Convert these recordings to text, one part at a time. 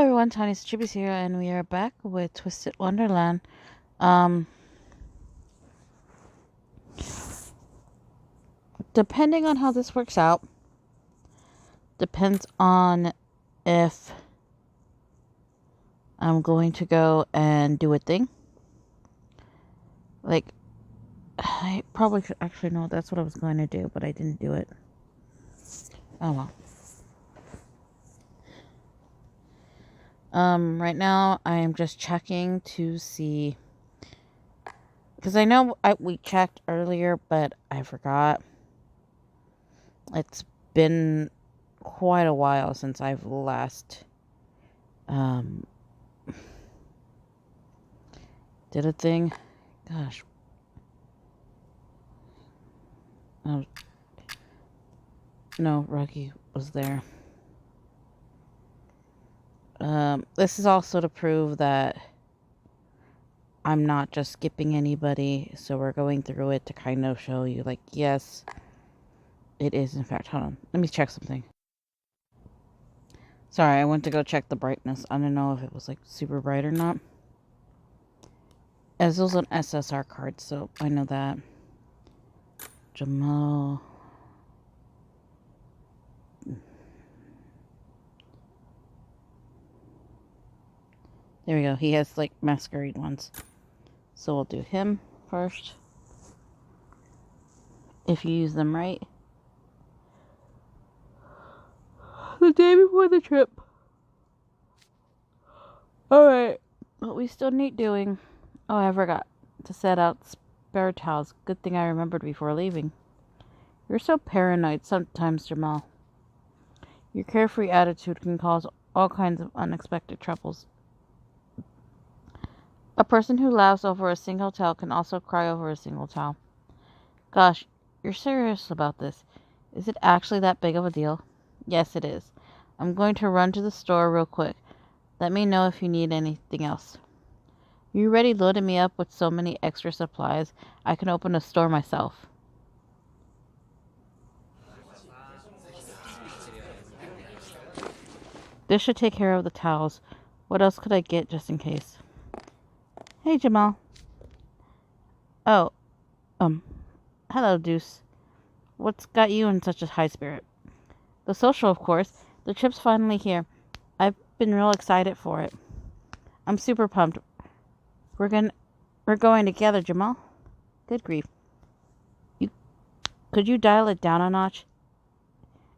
Hello everyone, Tiniestofchibis here, and we are back with Twisted Wonderland. Um, Depending on how this works out, depends on if I'm going to go and do a thing. Like, I probably should actually know that's what I was going to do, but I didn't do it. Oh well. Right now I am just checking to see, because I know we checked earlier, but I forgot. It's been quite a while since I've last did a thing. Gosh. Oh, no, Rocky was there. This is also to prove that I'm not just skipping anybody, so we're going through it to kind of show you, like, yes, it is in fact. Hold on, let me check something. Sorry, I went to go check the brightness. I don't know if it was, like, super bright or not. As it was an SSR card, so I know that. Jamal. There we go. He has, like, masquerade ones. So we'll do him first. If you use them right. The day before the trip. Alright. What we still need doing. Oh, I forgot to set out spare towels. Good thing I remembered before leaving. You're so paranoid sometimes, Jamal. Your carefree attitude can cause all kinds of unexpected troubles. A person who laughs over a single towel can also cry over a single towel. Gosh, you're serious about this. Is it actually that big of a deal? Yes, it is. I'm going to run to the store real quick. Let me know if you need anything else. You already loaded me up with so many extra supplies, I can open a store myself. This should take care of the towels. What else could I get just in case? Hey, Jamal. Oh, hello, Deuce. What's got you in such a high spirit? The social, of course. The trip's finally here. I've been real excited for it. I'm super pumped. We're going together, Jamal. Good grief. Could you dial it down a notch?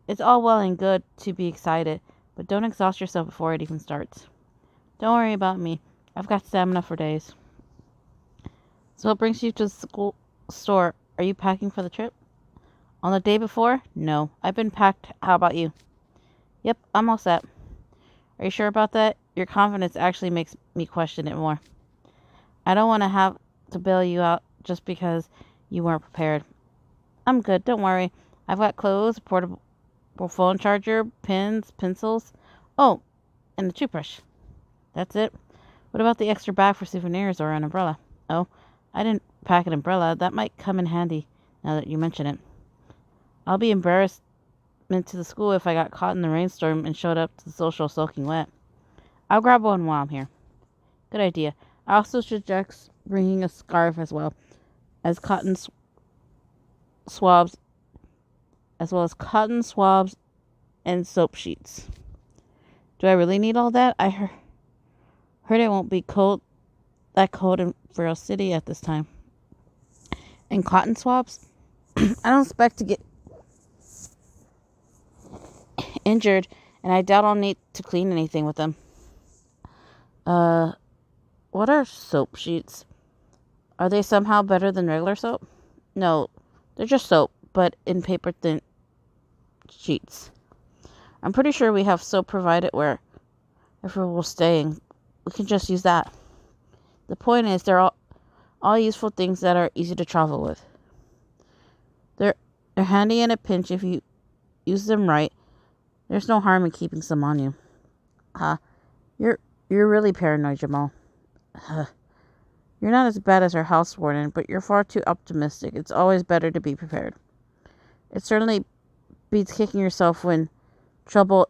It's all well and good to be excited, but don't exhaust yourself before it even starts. Don't worry about me. I've got stamina for days. So what brings you to the school store? Are you packing for the trip? On the day before? No. I've been packed. How about you? Yep, I'm all set. Are you sure about that? Your confidence actually makes me question it more. I don't want to have to bail you out just because you weren't prepared. I'm good, don't worry. I've got clothes, portable phone charger, pens, pencils. Oh, and a toothbrush. That's it. What about the extra bag for souvenirs or an umbrella? Oh, I didn't pack an umbrella. That might come in handy now that you mention it. I'll be embarrassed to the school if I got caught in the rainstorm and showed up to the social soaking wet. I'll grab one while I'm here. Good idea. I also suggest bringing a scarf as well as cotton swabs, and soap sheets. Do I really need all that? I heard it won't be that cold in Faroe City at this time. And cotton swabs? I don't expect to get injured, and I doubt I'll need to clean anything with them. What are soap sheets? Are they somehow better than regular soap? No, they're just soap, but in paper thin sheets. I'm pretty sure we have soap provided wherever we're staying. We can just use that. The point is, they're all useful things that are easy to travel with. They're handy in a pinch if you use them right. There's no harm in keeping some on you. You're really paranoid, Jamal. You're not as bad as our house warden, but you're far too optimistic. It's always better to be prepared. It certainly beats kicking yourself when trouble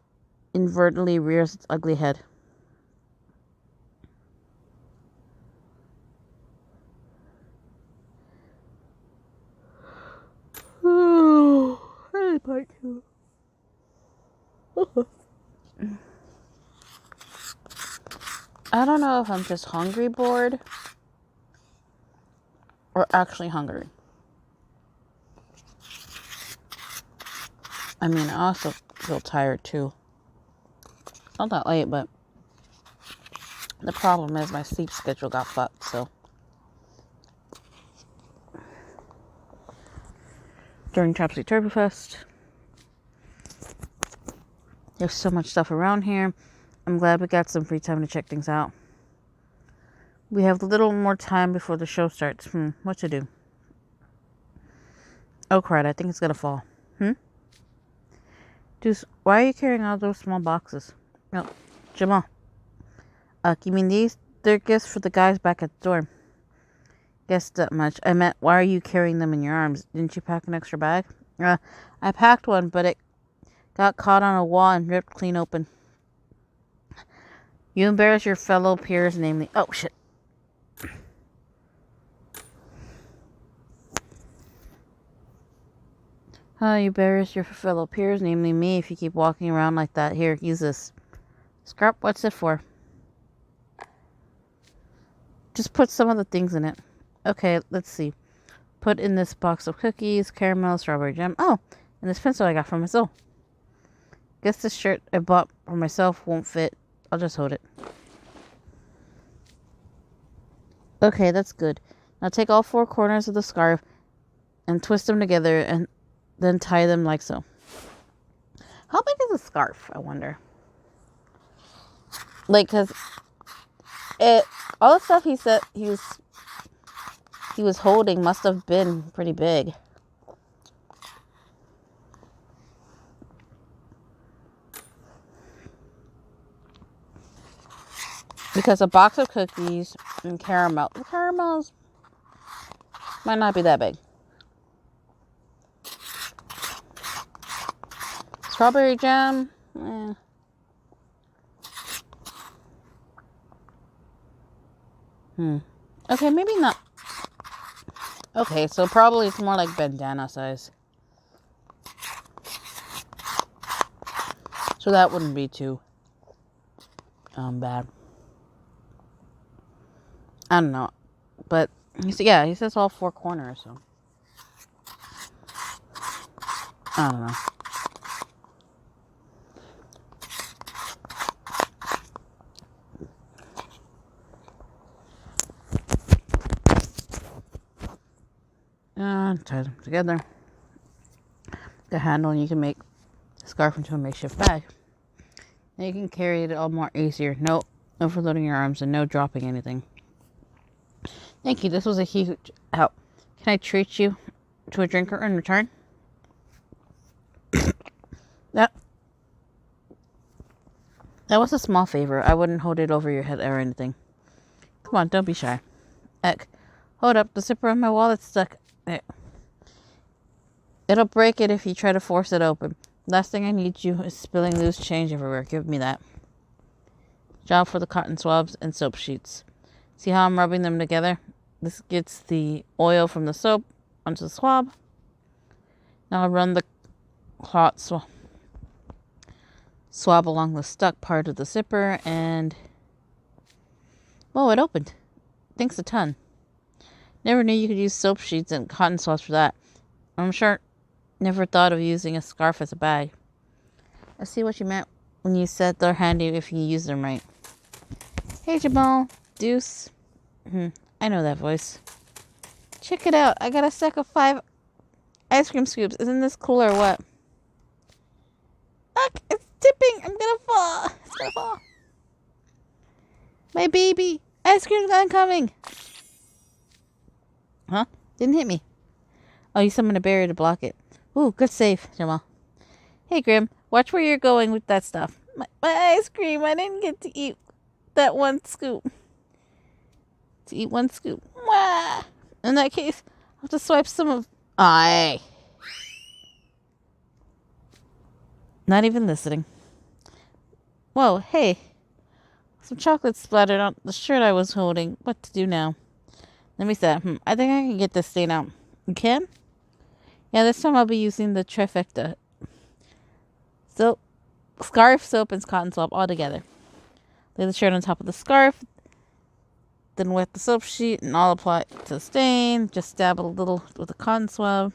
inadvertently rears its ugly head. is part 2. I don't know if I'm just hungry bored or actually hungry. I mean, I also feel tired too. It's not that late, but the problem is my sleep schedule got fucked, so. During Topsy Turvy Fest. There's so much stuff around here. I'm glad we got some free time to check things out. We have a little more time before the show starts. What to do? Oh, crud. I think it's gonna fall. Dude, why are you carrying all those small boxes? No, Jamal. You mean these? They're gifts for the guys back at the door. Guess that much. I meant, why are you carrying them in your arms? Didn't you pack an extra bag? I packed one, but it got caught on a wall and ripped clean open. You embarrass your fellow peers, namely... Oh, shit. You embarrass your fellow peers, namely me, if you keep walking around like that. Here, use this. Scrap, what's it for? Just put some of the things in it. Okay, let's see. Put in this box of cookies, caramel, strawberry jam. Oh, and this pencil I got from myself. Guess this shirt I bought for myself won't fit. I'll just hold it. Okay, that's good. Now take all 4 corners of the scarf and twist them together and then tie them like so. How big is a scarf, I wonder? Like, because all the stuff he said he was holding must have been pretty big. Because a box of cookies and caramel. The caramels might not be that big. Strawberry jam. Okay, maybe not. Okay, so probably it's more like bandana size. So that wouldn't be too bad. I don't know. But, he says all 4 corners, so. I don't know. Tie them together. The handle, and you can make the scarf into a makeshift bag. And you can carry it all more easier. No overloading your arms and no dropping anything. Thank you. This was a huge help. Can I treat you to a drink in return? That was a small favor. I wouldn't hold it over your head or anything. Come on, don't be shy. Eck. Hold up. The zipper of my wallet's stuck. It'll break it if you try to force it open. Last thing I need you is spilling loose change everywhere. Give me that. Job for the cotton swabs and soap sheets. See how I'm rubbing them together? This gets the oil from the soap onto the swab. Now I'll run the hot swab along the stuck part of the zipper and... Whoa, it opened. Thanks a ton. Never knew you could use soap sheets and cotton swabs for that. I'm sure never thought of using a scarf as a bag. I see what you meant when you said they're handy if you use them right. Hey, Jamal. Deuce. I know that voice. Check it out. I got a stack of 5 ice cream scoops. Isn't this cool or what? Look, it's tipping. I'm gonna fall. It's gonna fall. My baby. Ice cream's oncoming. Huh? Didn't hit me. Oh, you summoned a barrier to block it. Ooh, good save, Jamal. Hey, Grim. Watch where you're going with that stuff. My ice cream. I didn't get to eat that one scoop. To eat one scoop. Mwah! In that case, I'll just swipe some of... Aye. Not even listening. Whoa, hey. Some chocolate splattered on the shirt I was holding. What to do now? Let me see. I think I can get this stain out. You can? Yeah, this time I'll be using the trifecta. Soap, scarf, soap, and cotton swab all together. Lay the shirt on top of the scarf, then wet the soap sheet and all apply to the stain. Just dab a little with the cotton swab.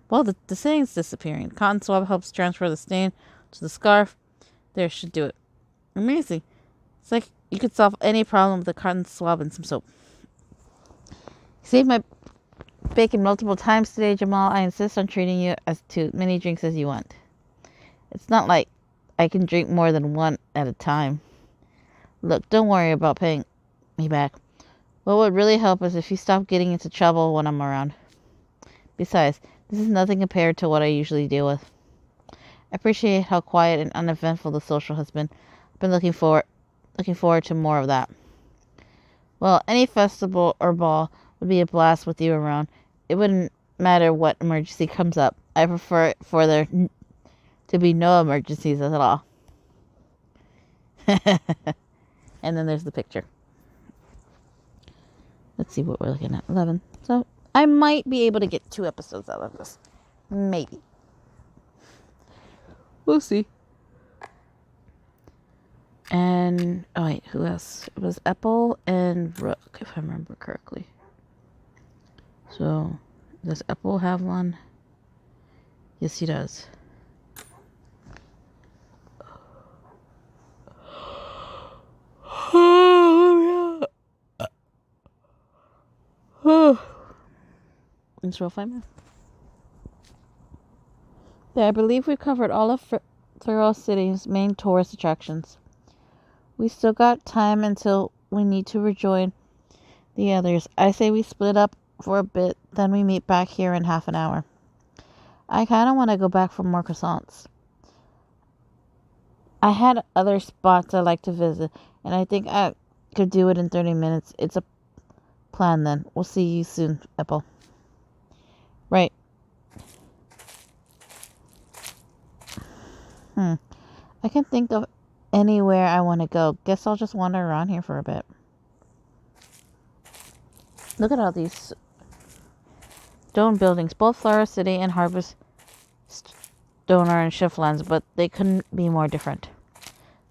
Well, the stain's disappearing. Cotton swab helps transfer the stain to the scarf. There, should do it. Amazing. It's like you could solve any problem with a cotton swab and some soap. You saved my bacon multiple times today, Jamal. I insist on treating you as to many drinks as you want. It's not like I can drink more than one at a time. Look, don't worry about paying me back. What would really help is if you stop getting into trouble when I'm around. Besides, this is nothing compared to what I usually deal with. I appreciate how quiet and uneventful the social has been. I've been looking forward to more of that. Well, any festival or ball would be a blast with you around. It wouldn't matter what emergency comes up. I prefer for there to be no emergencies at all. And then there's the picture. Let's see what we're looking at. 11. So I might be able to get 2 episodes out of this. Maybe. We'll see. And, oh wait, who else? It was Apple and Rook, if I remember correctly. So, does Apple have one? Yes, he does. Let's roll 5 minutes. There, I believe we've covered all of Thorough City's main tourist attractions. We still got time until we need to rejoin the others. I say we split up for a bit, then we meet back here in half an hour. I kind of want to go back for more croissants. I had other spots I like to visit, and I think I could do it in 30 minutes. It's a plan then. We'll see you soon, Apple. Right. I can't think of anywhere I want to go. Guess I'll just wander around here for a bit. Look at all these stone buildings. Both Flower City and Harvest Stone are in Shiftlands, but they couldn't be more different.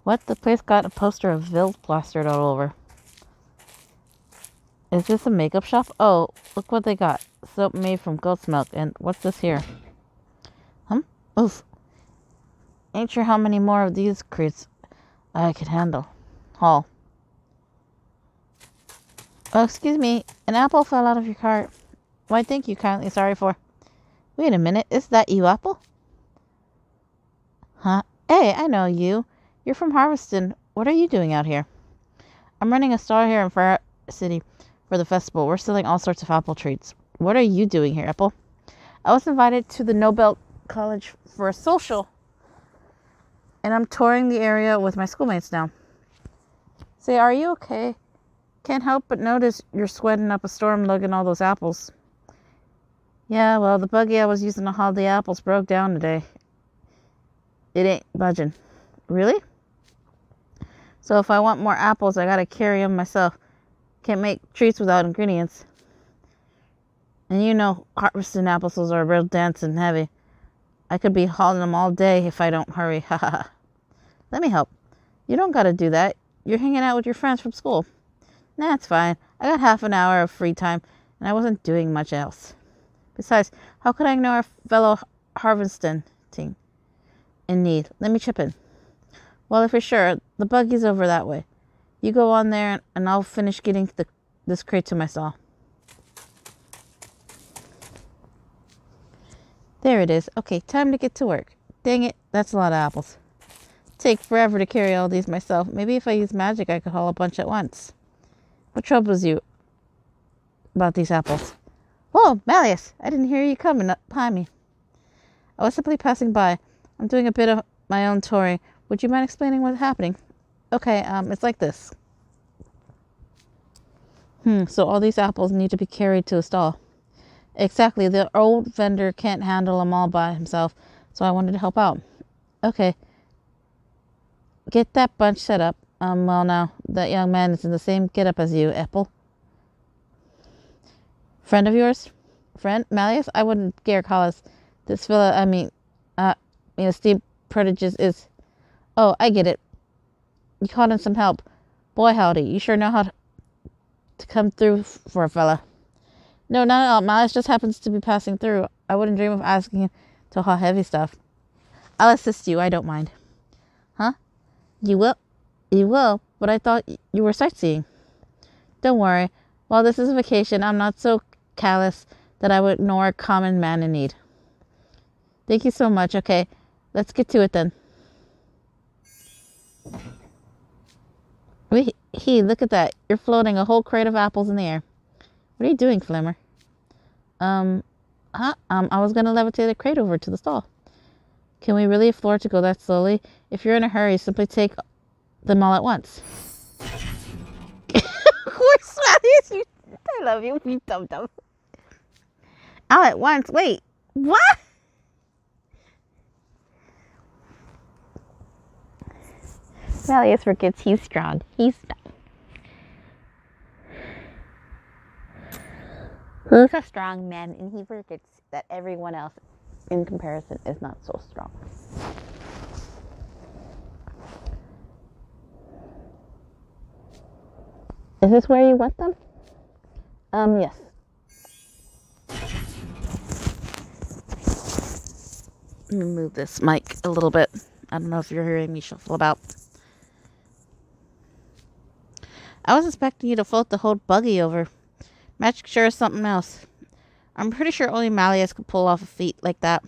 What? The place got a poster of Ville plastered all over. Is this a makeup shop? Oh, look what they got. Soap made from goat's milk. And what's this here? Oof. Ain't sure how many more of these crates I could handle. Haul. Oh, excuse me. An apple fell out of your cart. Why, thank you kindly. Sorry for. Wait a minute. Is that you, Apple? Huh? Hey, I know you. You're from Harveston. What are you doing out here? I'm running a stall here in Flower City for the festival. We're selling all sorts of apple treats. What are you doing here, Apple? I was invited to the Nobel College for a social, and I'm touring the area with my schoolmates now. Say, are you okay? Can't help but notice you're sweating up a storm lugging all those apples. Yeah, well, the buggy I was using to haul the apples broke down today. It ain't budging. Really? So if I want more apples, I gotta carry them myself. Can't make treats without ingredients. And you know, harvesting apples are real dense and heavy. I could be hauling them all day if I don't hurry. Ha ha ha. Let me help. You don't gotta do that. You're hanging out with your friends from school. Nah, it's fine. I got half an hour of free time, and I wasn't doing much else. Besides, how could I ignore a fellow harvesting in need? Let me chip in. Well, if you're sure, the buggy's over that way. You go on there, and I'll finish getting this crate to my stall. There it is. Okay, time to get to work. Dang it, that's a lot of apples. Take forever to carry all these myself. Maybe if I use magic, I could haul a bunch at once. What troubles you about these apples? Whoa, Malleus, I didn't hear you coming up behind me. I was simply passing by. I'm doing a bit of my own touring. Would you mind explaining what's happening? Okay, it's like this. So all these apples need to be carried to a stall. Exactly, the old vendor can't handle them all by himself, so I wanted to help out. Okay. Get that bunch set up. Well now, that young man is in the same getup as you, Apple. Friend of yours? Friend? Malleus? I wouldn't dare call us this fella, esteemed prodigies is... Oh, I get it. You called in some help. Boy, howdy. You sure know how to come through for a fella. No, not at all. Malice just happens to be passing through. I wouldn't dream of asking him to haul heavy stuff. I'll assist you. I don't mind. Huh? You will? You will, but I thought you were sightseeing. Don't worry. While this is a vacation, I'm not so callous that I would ignore a common man in need. Thank you so much. Okay, let's get to it then. Look at that. You're floating a whole crate of apples in the air. What are you doing, Flimmer? I was going to levitate the crate over to the stall. Can we really afford to go that slowly? If you're in a hurry, simply take them all at once. Of course, Smelly, I love you, you dum-dum. All at once. Wait, what? Malleus forgets he's strong. He's a strong man, and he forgets that everyone else, in comparison, is not so strong. Is this where you want them? Yes. Let me move this mic a little bit. I don't know if you're hearing me shuffle about. I was expecting you to float the whole buggy over. Magic sure is something else. I'm pretty sure only Malleus could pull off a feat like that.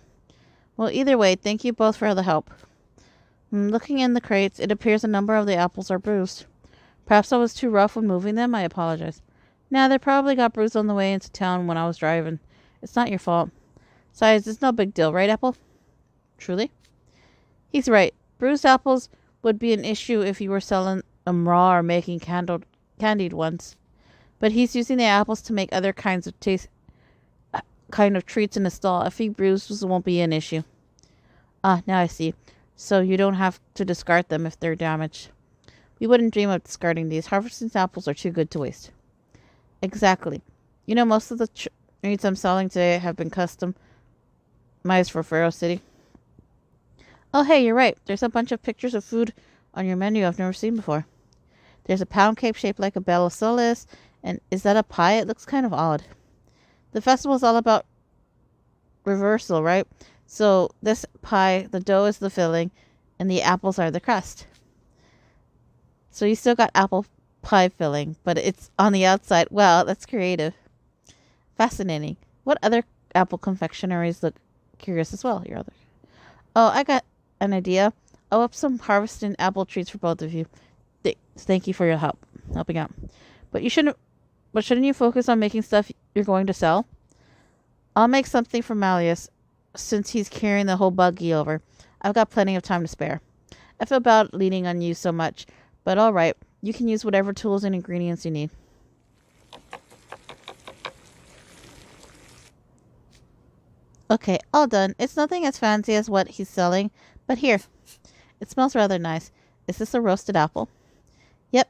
Well, either way, thank you both for the help. Looking in the crates, it appears a number of the apples are bruised. Perhaps I was too rough when moving them. I apologize. Nah, they probably got bruised on the way into town when I was driving. It's not your fault. Besides, it's no big deal, right, Apple? Truly? He's right. Bruised apples would be an issue if you were selling them raw or making candied ones. But he's using the apples to make other kinds of treats in the stall. A few bruises won't be an issue. Ah, now I see. So you don't have to discard them if they're damaged. We wouldn't dream of discarding these. Harvesting apples are too good to waste. Exactly. You know, most of the treats I'm selling today have been customized for Pharaoh City. Oh, hey, you're right. There's a bunch of pictures of food on your menu I've never seen before. There's a pound cake shaped like a bell of Solis. And is that a pie? It looks kind of odd. The festival is all about reversal, right? So this pie, the dough is the filling, and the apples are the crust. So you still got apple pie filling, but it's on the outside. Wow, that's creative. Fascinating. What other apple confectionaries look curious as well? Your other. Oh, I got an idea. I'll up some harvesting apple treats for both of you. Thank you for your helping out. But shouldn't you focus on making stuff you're going to sell? I'll make something for Malleus, since he's carrying the whole buggy over. I've got plenty of time to spare. I feel bad leaning on you so much, but all right. You can use whatever tools and ingredients you need. Okay, all done. It's nothing as fancy as what he's selling, but here. It smells rather nice. Is this a roasted apple? Yep.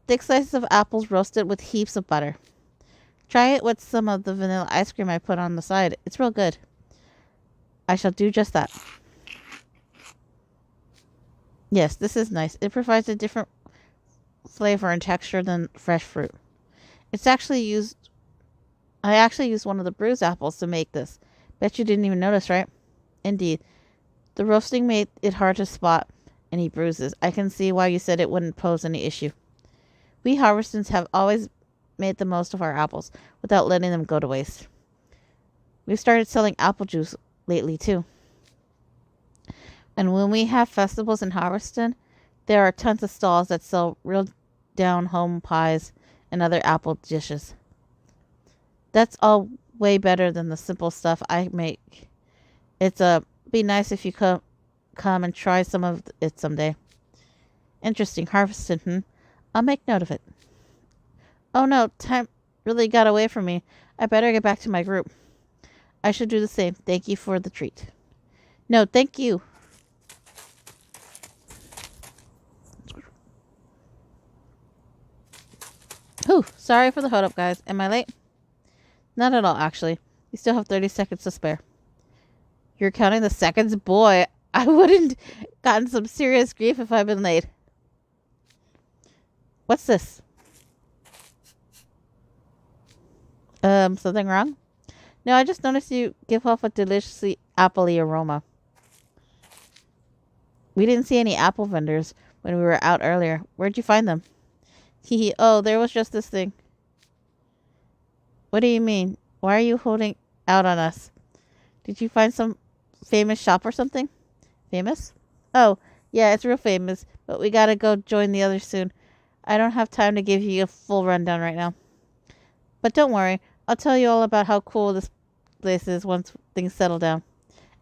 Thick slices of apples roasted with heaps of butter. Try it with some of the vanilla ice cream I put on the side. It's real good. I shall do just that. Yes, this is nice. It provides a different flavor and texture than fresh fruit. I actually used one of the bruised apples to make this. Bet you didn't even notice, right? Indeed. The roasting made it hard to spot any bruises. I can see why you said it wouldn't pose any issue. We harvesters have always made the most of our apples without letting them go to waste. We've started selling apple juice lately, too. And when we have festivals in Harveston, there are tons of stalls that sell real down-home pies and other apple dishes. That's all way better than the simple stuff I make. Be nice if you come and try some of it someday. Interesting. Harveston, I'll make note of it. Oh no, time really got away from me. I better get back to my group. I should do the same. Thank you for the treat. No, thank you. Whew, sorry for the hold up, guys. Am I late? Not at all, actually. You still have 30 seconds to spare. You're counting the seconds? Boy, I wouldn't gotten some serious grief if I'd been late. What's this? Something wrong? No, I just noticed you give off a deliciously appley aroma. We didn't see any apple vendors when we were out earlier. Where'd you find them? Hee. Oh, there was just this thing. What do you mean? Why are you holding out on us? Did you find some famous shop or something? Famous? Oh, yeah, it's real famous, but we gotta go join the others soon. I don't have time to give you a full rundown right now. But don't worry, I'll tell you all about how cool this place is once things settle down.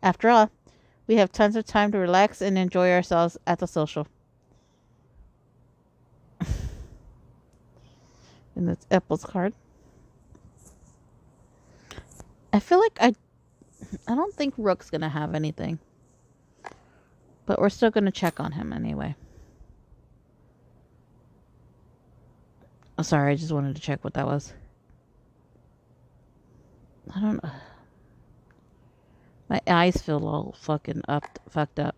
After all, we have tons of time to relax and enjoy ourselves at the social. And that's Apple's card. I feel like I don't think Rook's gonna have anything. But we're still gonna check on him anyway. Oh, sorry, I just wanted to check what that was. I don't know. My eyes feel all fucked up.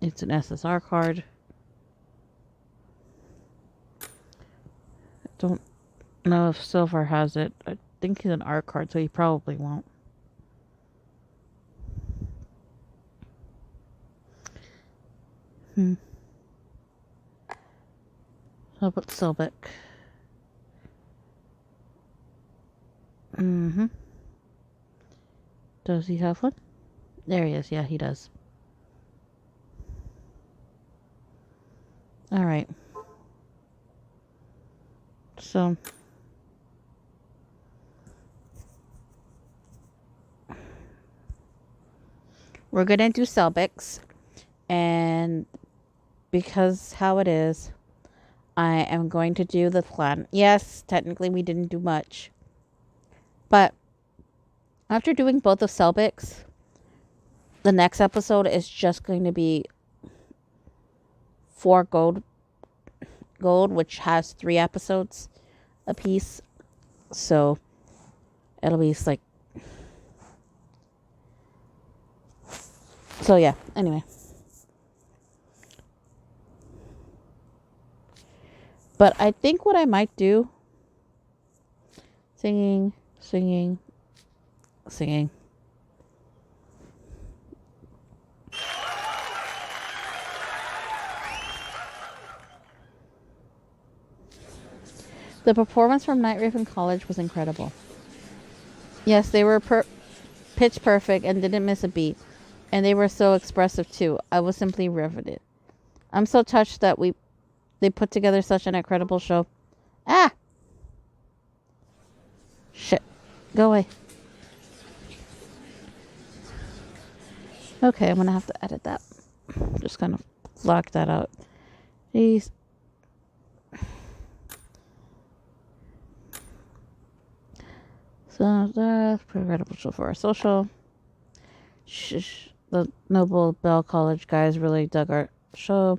It's an SSR card. I don't know if Silver has it. I think he's an art card, so he probably won't. How about Selbek? Does he have one? There he is. Yeah, he does. Alright. So. We're going to do Selbek's. And because how it is, I am going to do the plan. Yes, technically we didn't do much. But after doing both of Selbek's, the next episode is just going to be 4 gold, which has 3 episodes a piece. So it'll be like. So yeah, anyway. But I think what I might do, singing. The performance from Night Raven College was incredible. Yes, they were pitch perfect and didn't miss a beat. And they were so expressive too. I was simply riveted. I'm so touched that they put together such an incredible show. Ah! Shit. Go away. Okay, I'm going to have to edit that. Just kind of block that out. Jeez. So that's incredible show for our social. The Noble Bell College guys really dug our show.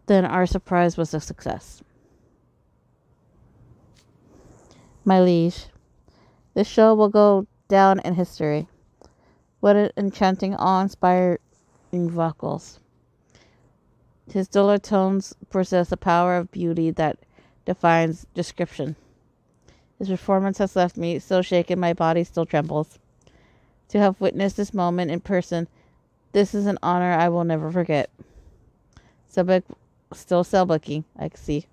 Then our surprise was a success. My liege, this show will go down in history. What an enchanting, awe-inspiring vocals. His duller tones possess a power of beauty that defies description. His performance has left me so shaken my body still trembles. To have witnessed this moment in person, this is an honor I will never forget. Selbek, still Selbeking, I see.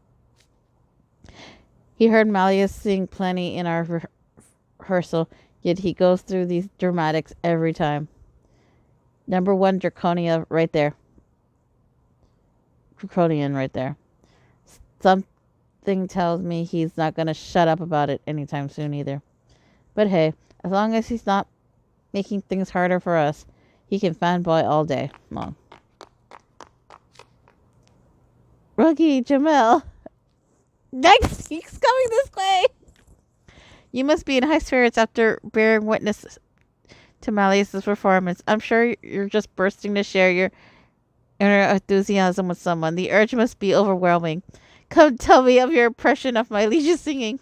He heard Malleus sing plenty in our rehearsal, yet he goes through these dramatics every time. Number 1, Draconian right there. Something tells me he's not going to shut up about it anytime soon either. But hey, as long as he's not making things harder for us, he can fanboy all day long. Rookie Jamel. Next, he's coming this way. You must be in high spirits after bearing witness to Malleus' performance. I'm sure you're just bursting to share your inner enthusiasm with someone. The urge must be overwhelming. Come tell me of your impression of my liege's singing.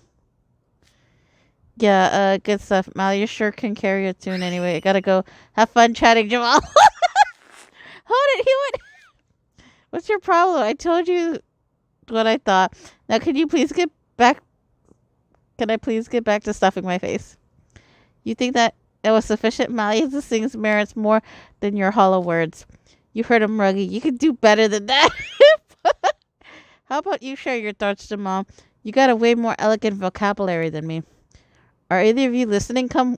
Yeah, good stuff. Mal, you sure can carry a tune anyway. I gotta go. Have fun chatting, Jamal. Hold it. He went. What's your problem? I told you what I thought. Now, can you please get back? Can I please get back to stuffing my face? You think that it was sufficient? Mal, this thing merits more than your hollow words. You heard him, Ruggy. You could do better than that. How about you share your thoughts to Mom? You got a way more elegant vocabulary than me. Are either of you listening? Come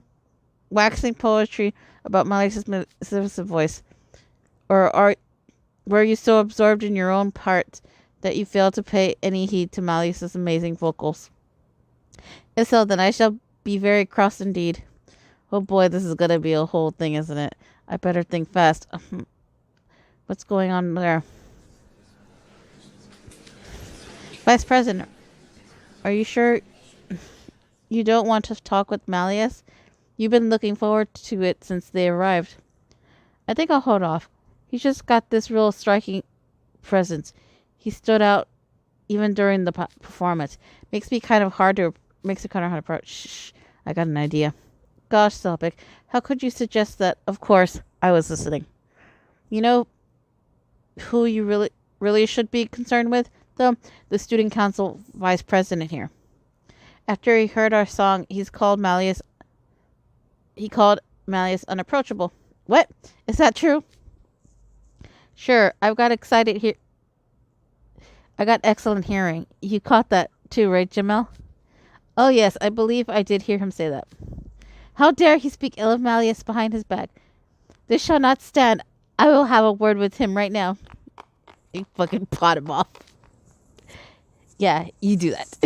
waxing poetry about Malix's magnificent voice. Were you so absorbed in your own part that you failed to pay any heed to Malix's amazing vocals? If so, then I shall be very cross indeed. Oh boy, this is gonna be a whole thing, isn't it? I better think fast. What's going on there? Vice President, are you sure you don't want to talk with Malleus? You've been looking forward to it since they arrived. I think I'll hold off. He's just got this real striking presence. He stood out even during the performance. Makes it kind of hard to approach. Shh, I got an idea. Gosh, Selpic, how could you suggest that? Of course, I was listening. You know who you really should be concerned with, though? The student council vice president here. After he heard our song, he called Malleus unapproachable. What? Is that true? Sure, I got excellent hearing. You caught that too, right, Jamel? Oh yes, I believe I did hear him say that. How dare he speak ill of Malleus behind his back? This shall not stand. I will have a word with him right now. You fucking pot him off. Yeah, you do that.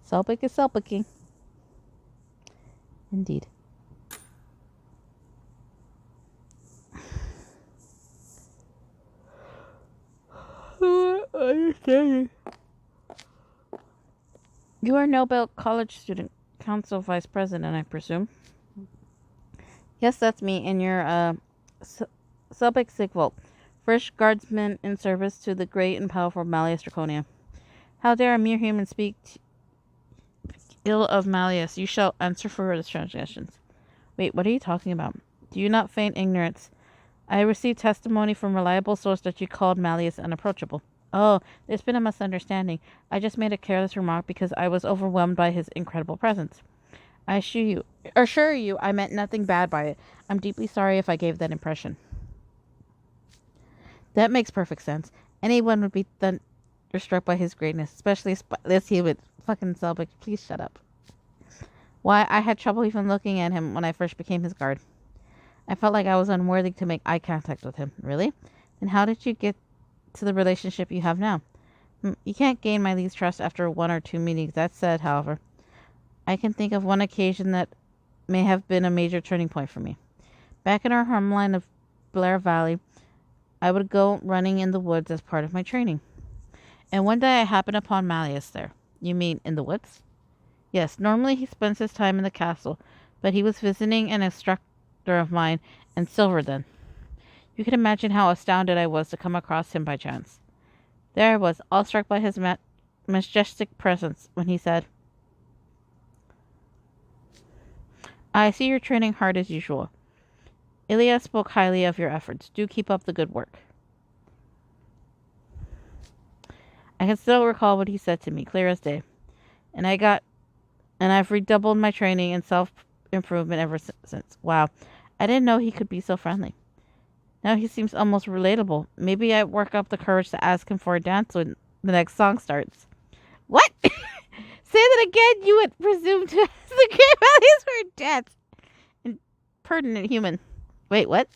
Selpic is selpicking. Indeed. Understanding. You are Nobel College Student Council Vice President, I presume. Yes, that's me, and you're Selpic Sigvolt, first guardsman in service to the great and powerful Malleus Draconia. How dare a mere human speak ill of Malleus? You shall answer for his transgressions. Wait, what are you talking about? Do you not feign ignorance? I received testimony from reliable source that you called Malleus unapproachable. Oh, there's been a misunderstanding. I just made a careless remark because I was overwhelmed by his incredible presence. I assure you, I meant nothing bad by it. I'm deeply sorry if I gave that impression. That makes perfect sense. Anyone would be thunderstruck by his greatness, especially this human. Fucking Selbic, please shut up. Why, I had trouble even looking at him when I first became his guard. I felt like I was unworthy to make eye contact with him. Really? Then how did you get to the relationship you have now? You can't gain my least trust after 1 or 2 meetings. That said, however, I can think of one occasion that may have been a major turning point for me. Back in our homeland of Blair Valley, I would go running in the woods as part of my training. And one day I happened upon Malleus there. You mean in the woods? Yes, normally he spends his time in the castle, but he was visiting an instructor of mine and Silver then. You can imagine how astounded I was to come across him by chance. There I was, all struck by his majestic presence, when he said, I see you're training hard as usual. Ilya spoke highly of your efforts. Do keep up the good work. I can still recall what he said to me, clear as day. And I've redoubled my training and self-improvement ever since. Wow, I didn't know he could be so friendly. Now he seems almost relatable. Maybe I work up the courage to ask him for a dance when the next song starts. What? Say that again. You would presume to ask the great values for a dance. Impertinent human. Wait, what?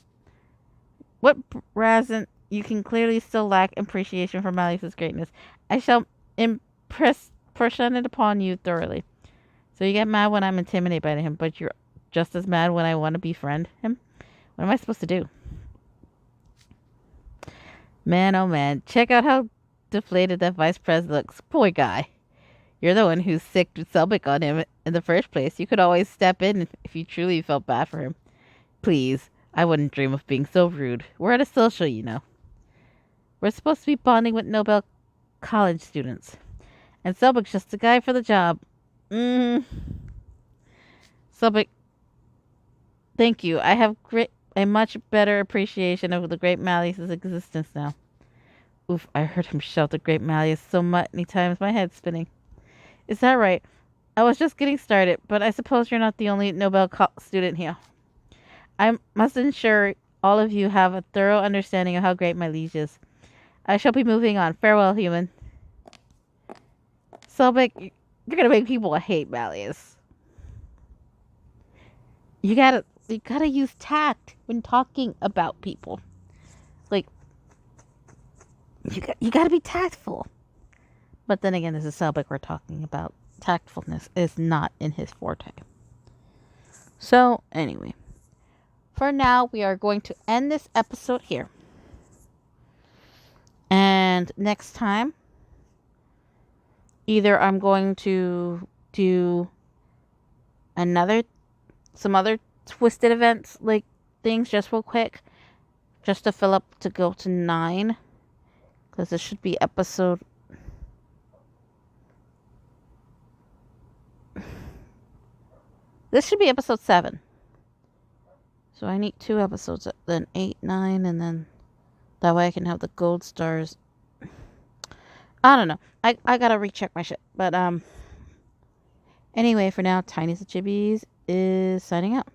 What, Brazen? You can clearly still lack appreciation for Malleus's greatness. I shall impress it upon you thoroughly. So you get mad when I'm intimidated by him, but you're just as mad when I want to befriend him? What am I supposed to do? Man, oh man, check out how deflated that vice president looks. Poor guy. You're the one who's sick with Selbic on him in the first place. You could always step in if you truly felt bad for him. Please, I wouldn't dream of being so rude. We're at a social, you know. We're supposed to be bonding with Nobel College students. And Selbek's just the guy for the job. Selbek, thank you. I have a much better appreciation of the great Malleus's existence now. Oof, I heard him shout the great Malleus so many times my head's spinning. Is that right? I was just getting started, but I suppose you're not the only Nobel student here. I must ensure all of you have a thorough understanding of how great my liege is. I shall be moving on. Farewell, human. Selbek, you're gonna make people hate Malleus. You gotta use tact when talking about people. Like, you gotta be tactful. But then again, this is Selbek we're talking about. Tactfulness is not in his forte. So, anyway. For now, we are going to end this episode here. And next time, either I'm going to do some other twisted events, like things just real quick, just to fill up to go to 9. Because this should be episode... This should be episode 7. So I need 2 episodes, then 8, 9, and then that way I can have the gold stars. I don't know. I gotta recheck my shit. But anyway, for now, Tiniestofchibis is signing out.